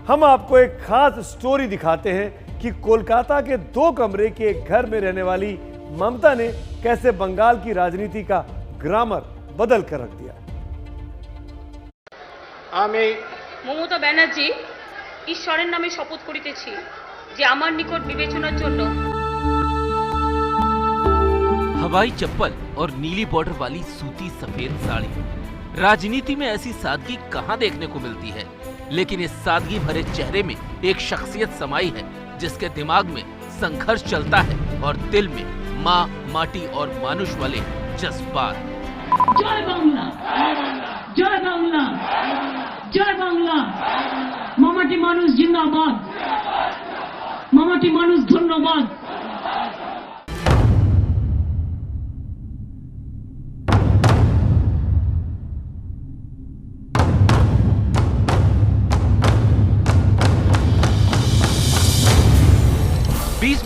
हम आपको एक खास स्टोरी दिखाते हैं कि कोलकाता के 2 कमरे के एक घर में रहने वाली ममता ने कैसे बंगाल की राजनीति का ग्रामर बदल कर रख दिया। আমি মমতা ব্যানার্জি ঈশ্বরের নামে শপথ করিতেছি যে আমার নিকট বিবেচনার জন্য हवाई चप्पल और नीली बॉर्डर वाली सूती सफेद साड़ी। राजनीति में ऐसी सादगी कहां देखने को मिलती है, लेकिन इस सादगी भरे चेहरे में एक शख्सियत समाई है जिसके दिमाग में संघर्ष चलता है और दिल में माँ, माटी और मानुष वाले जज्बात। जय बांग्ला, जय बांग्ला, जय बांग्ला। मामाटी मानुष जिंदाबाद, मामाटी मानुष धन्यवाद।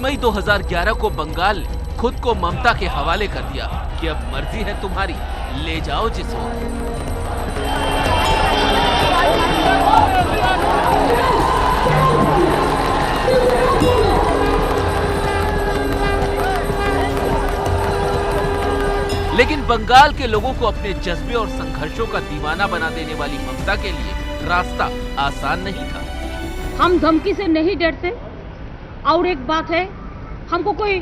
मई 2011 को बंगाल ने खुद को ममता के हवाले कर दिया कि अब मर्जी है तुम्हारी, ले जाओ जिसको। लेकिन बंगाल के लोगों को अपने जज्बे और संघर्षों का दीवाना बना देने वाली ममता के लिए रास्ता आसान नहीं था। हम धमकी से नहीं डरते, और एक बात है, हमको कोई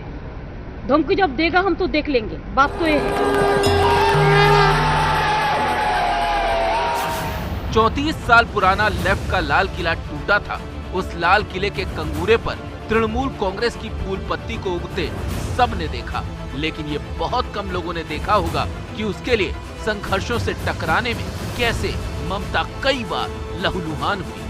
धमकी जब देगा हम तो देख लेंगे, बात तो ये है। 34 साल पुराना लेफ्ट का लाल किला टूटा था। उस लाल किले के कंगूरे पर तृणमूल कांग्रेस की फूल पत्ती को उगते सबने देखा, लेकिन ये बहुत कम लोगों ने देखा होगा कि उसके लिए संघर्षों से टकराने में कैसे ममता कई बार लहूलुहान हुई।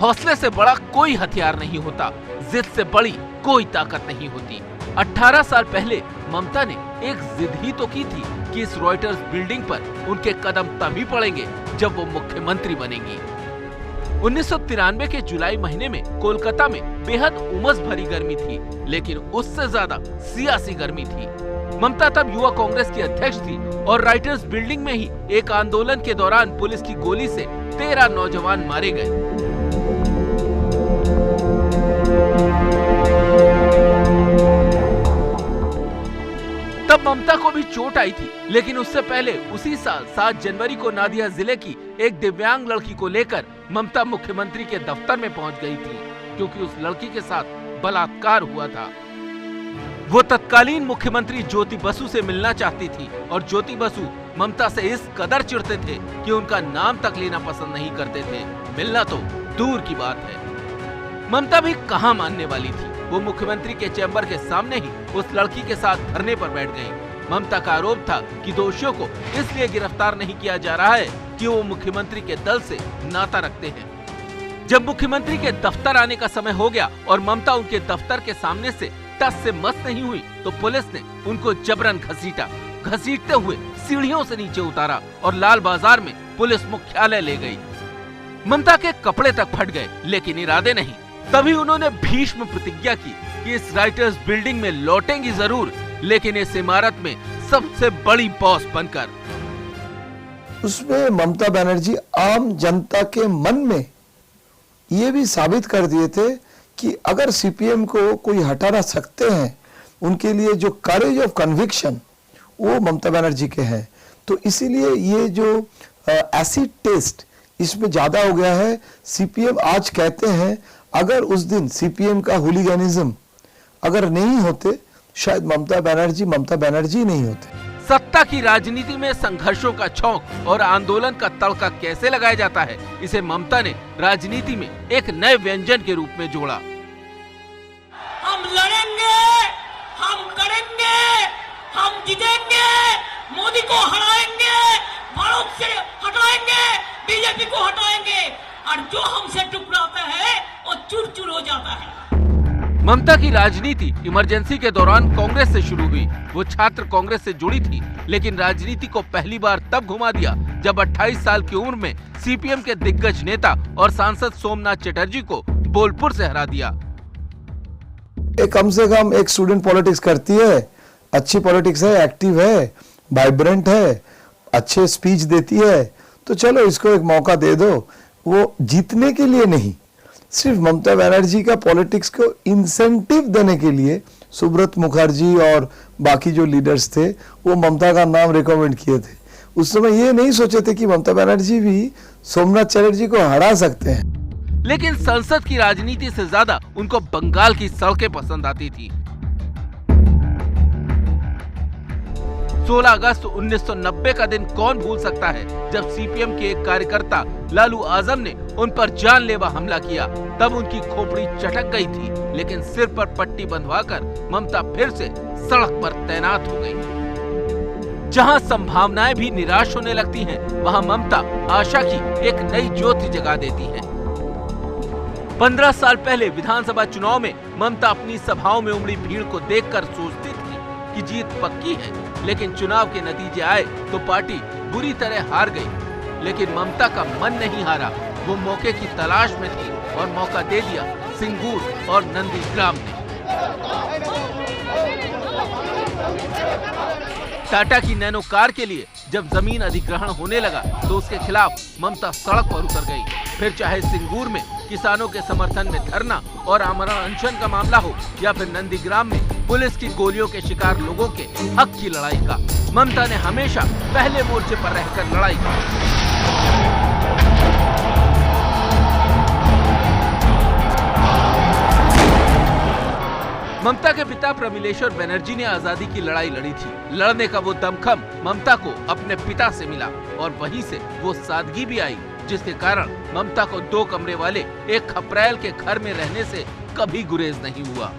हौसले से बड़ा कोई हथियार नहीं होता, जिद से बड़ी कोई ताकत नहीं होती। 18 साल पहले ममता ने एक जिद ही तो की थी कि इस रॉयटर्स बिल्डिंग पर उनके कदम तभी पड़ेंगे जब वो मुख्यमंत्री बनेंगी। 1993 के जुलाई महीने में कोलकाता में बेहद उमस भरी गर्मी थी, लेकिन उससे ज्यादा सियासी गर्मी थी। ममता तब युवा कांग्रेस की अध्यक्ष थी और राइटर्स बिल्डिंग में ही एक आंदोलन के दौरान पुलिस की गोली से 13 नौजवान मारे गए। तब ममता को भी चोट आई थी, लेकिन उससे पहले उसी साल 7 जनवरी को नादिया जिले की एक दिव्यांग लड़की को लेकर ममता मुख्यमंत्री के दफ्तर में पहुंच गई थी, क्योंकि उस लड़की के साथ बलात्कार हुआ था। वो तत्कालीन मुख्यमंत्री ज्योति बसु से मिलना चाहती थी और ज्योति बसु ममता से इस कदर चिढ़ते थे कि उनका नाम तक लेना पसंद नहीं करते थे, मिलना तो दूर की बात है। ममता भी कहां मानने वाली थी। वो मुख्यमंत्री के चैम्बर के सामने ही उस लड़की के साथ धरने पर बैठ गई। ममता का आरोप था कि दोषियों को इसलिए गिरफ्तार नहीं किया जा रहा है कि वो मुख्यमंत्री के दल से नाता रखते हैं। जब मुख्यमंत्री के दफ्तर आने का समय हो गया और ममता उनके दफ्तर के सामने से टस से मस नहीं हुई, तो पुलिस ने उनको जबरन घसीटा। घसीटते हुए सीढ़ियों से नीचे उतारा और लाल बाजार में पुलिस मुख्यालय ले गई। ममता के कपड़े तक फट गए, लेकिन इरादे नहीं। तभी उन्होंने भीष्म प्रतिज्ञा की कि इस राइटर्स बिल्डिंग में लौटेंगी जरूर, लेकिन इस इमारत में सबसे बड़ी बॉस बनकर। उसमें ममता बनर्जी आम जनता के मन में ये भी साबित कर दिए थे कि अगर सीपीएम को कोई हटा ना सकते हैं, उनके लिए जो करेज ऑफ कन्विक्शन वो ममता बनर्जी के हैं। तो इसीलिए ये जो एसिड टेस्ट इसमें ज्यादा हो गया है। सीपीएम आज कहते हैं अगर उस दिन सीपीएम का हुलिगनिज्म अगर नहीं होते, शायद ममता बनर्जी नहीं होते। सत्ता की राजनीति में संघर्षों का छौंक और आंदोलन का तड़का कैसे लगाया जाता है, इसे ममता ने राजनीति में एक नए व्यंजन के रूप में जोड़ा। हम लड़ेंगे, हम करेंगे, हम जीतेंगे, मोदी को हराएंगे, भारत से हटाएंगे, बीजेपी को हटाएंगे, और जो हमसे टकराता है वो चूर चूर हो जाता है। ममता की राजनीति इमरजेंसी के दौरान कांग्रेस से शुरू हुई। वो छात्र कांग्रेस से जुड़ी थी, लेकिन राजनीति को पहली बार तब घुमा दिया जब 28 साल की उम्र में सीपीएम के दिग्गज नेता और सांसद सोमनाथ चटर्जी को बोलपुर से हरा दिया। कम से कम एक स्टूडेंट पॉलिटिक्स करती है, अच्छी पॉलिटिक्स है, एक्टिव है, वाइब्रेंट है, अच्छे स्पीच देती है, तो चलो इसको एक मौका दे दो। वो जीतने के लिए नहीं, सिर्फ ममता बनर्जी का पॉलिटिक्स को इंसेंटिव देने के लिए सुब्रत मुखर्जी और बाकी जो लीडर्स थे वो ममता का नाम रिकमेंड किए थे। उस समय ये नहीं सोचे थे कि ममता बनर्जी भी सोमनाथ चटर्जी को हरा सकते हैं। लेकिन संसद की राजनीति से ज्यादा उनको बंगाल की सड़कें पसंद आती थी। 16 अगस्त 1990 का दिन कौन भूल सकता है, जब सीपीएम के एक कार्यकर्ता लालू आजम ने उन पर जानलेवा हमला किया। तब उनकी खोपड़ी चटक गई थी, लेकिन सिर पर पट्टी बंधवाकर ममता फिर से सड़क पर तैनात हो गई। जहां संभावनाएं भी निराश होने लगती हैं, वहां ममता आशा की एक नई ज्योति जगा देती हैं। 15 साल पहले विधानसभा चुनाव में ममता अपनी सभाओं में उमड़ी भीड़ को देखकर सोचती थी कि जीत पक्की है, लेकिन चुनाव के नतीजे आए तो पार्टी बुरी तरह हार गई। लेकिन ममता का मन नहीं हारा, वो मौके की तलाश में थी और मौका दे दिया सिंगूर और नंदीग्राम ने। टाटा की नैनो कार के लिए जब जमीन अधिग्रहण होने लगा तो उसके खिलाफ ममता सड़क पर उतर गई। फिर चाहे सिंगूर में किसानों के समर्थन में धरना और आमरण अनशन का मामला हो, या फिर नंदीग्राम में पुलिस की गोलियों के शिकार लोगों के हक की लड़ाई का, ममता ने हमेशा पहले मोर्चे पर रहकर लड़ाई की। ममता के पिता प्रमिलेश्वर बनर्जी ने आजादी की लड़ाई लड़ी थी। लड़ने का वो दमखम ममता को अपने पिता से मिला और वहीं से वो सादगी भी आई, जिसके कारण ममता को 2 कमरे वाले एक खपरैल के घर में रहने से कभी गुरेज नहीं हुआ।